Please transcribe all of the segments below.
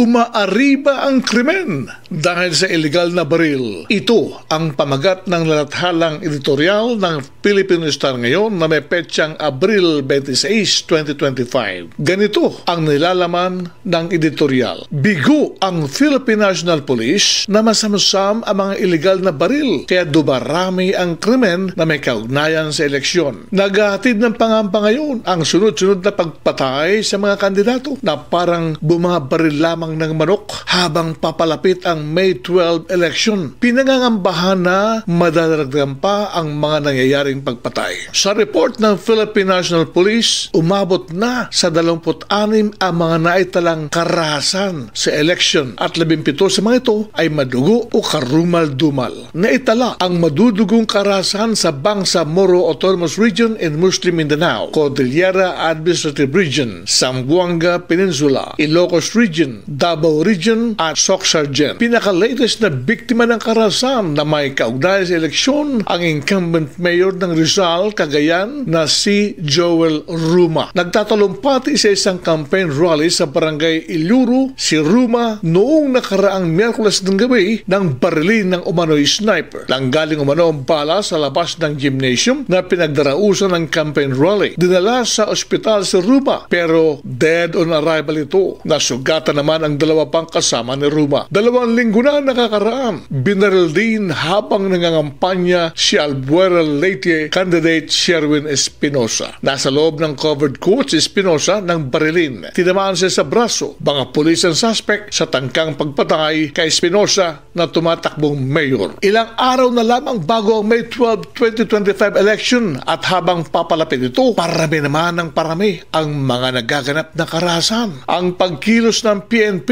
Umaariba ang krimen dahil sa ilegal na baril. Ito ang pamagat ng lalathalang editorial ng Filipino Star ngayon na may petsang Abril 26, 2025. Ganito ang nilalaman ng editorial. Bigo ang Philippine National Police na masamsam ang mga ilegal na baril kaya dumarami ang krimen na may kaugnayan sa eleksyon. Naghahatid ng pangamba ngayon ang sunod-sunod na pagpatay sa mga kandidato na parang bumabaril lamang ng manok habang papalapit ang May 12 election. Pinangangambahan na madadaragdagan pa ang mga nangyayaring pagpatay. Sa report ng Philippine National Police, umabot na sa 26 ang mga naitalang karahasan sa election at 17 sa mga ito ay madugo o karumal-dumal. Naitala ang madudugong karahasan sa Bangsamoro Autonomous Region in Muslim Mindanao, Cordillera Administrative Region, Zamboanga Peninsula, Ilocos Region, Davao Region at Soc-Sargent. Pinaka-latest na biktima ng karahasan na may kaugnay sa eleksyon ang incumbent mayor ng Rizal, Cagayan na si Joel Ruma. Nagtatalumpati sa isang campaign rally sa barangay Iluro si Ruma noong nakaraang Miyerkules ng gabi ng barilin ng umano'y sniper. Nanggaling umano ang bala sa labas ng gymnasium na pinagdarausan ng campaign rally. Dinala sa ospital si Ruma pero dead on arrival ito. Nasugatan naman ang dalawa pang kasama ni Ruma. 2 linggo na nakakaraan. Binaril din habang nangangampanya si Albuera Leyte candidate Sherwin Espinosa. Nasa loob ng covered court si Espinosa ng barilin. Tinamaan siya sa braso. Mga pulis ang suspect sa tangkang pagpatay kay Espinosa na tumatakbong mayor. Ilang araw na lamang bago ang May 12, 2025 election at habang papalapit ito, parami naman ng parami ang mga nagaganap na karahasan. Ang pagkilos ng PNP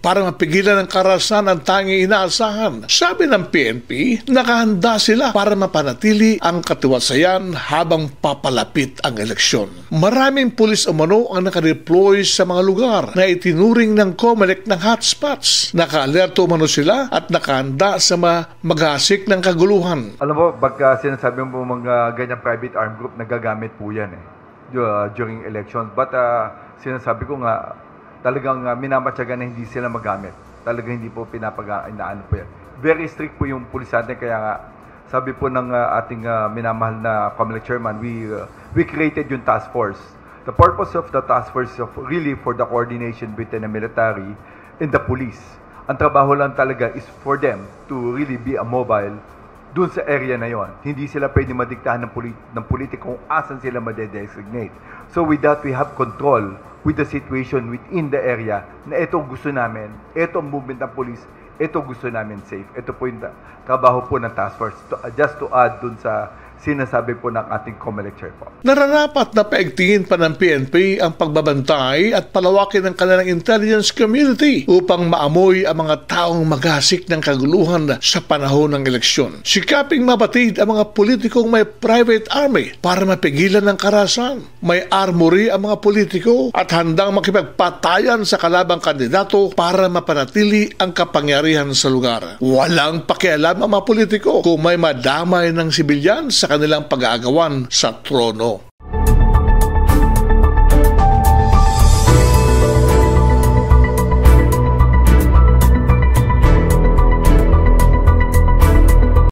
para mapigilan ng karahasan ang tanging inaasahan. Sabi ng PNP, nakahanda sila para mapanatili ang katiwasayan habang papalapit ang eleksyon. Maraming pulis umano ang nakadeploy sa mga lugar na itinuring ng COMELEC ng hotspots. Naka-alerto umano sila at nakahanda sa maghasik ng kaguluhan. Alam mo, pagka sinasabi mo mga ganyang private armed group, nagagamit po yan during elections. But sinasabi ko nga, talagang minamatyaga na hindi sila magamit. Talagang hindi po inaano po yan. Very strict po yung pulis natin, kaya nga, sabi po ng ating minamahal na COMELEC chairman, we created yung task force. The purpose of the task force is really for the coordination between the military and the police. Ang trabaho lang talaga is for them to really be a mobile dun sa area na yon. Hindi sila pwede madiktahan ng politik kung asan sila madedesignate. So with that, we have control with the situation within the area na ito gusto namin, ito ang movement ng police, ito gusto namin safe. Ito po yung trabaho po ng task force. Just to add dun sa sinasabi po ng ating COMELEC chair po. Nararapat na paigtingin pa ng PNP ang pagbabantay at palawakin ng kanilang intelligence community upang maamoy ang mga taong maghasik ng kaguluhan sa panahon ng eleksyon. Sikaping mabatid ang mga politikong may private army para mapigilan ng karahasan. May armory ang mga politiko at handang makipagpatayan sa kalabang kandidato para mapanatili ang kapangyarihan sa lugar. Walang pakialam ang mga politiko kung may madamay ng sibilyan sa kanilang pag-aagawan sa trono.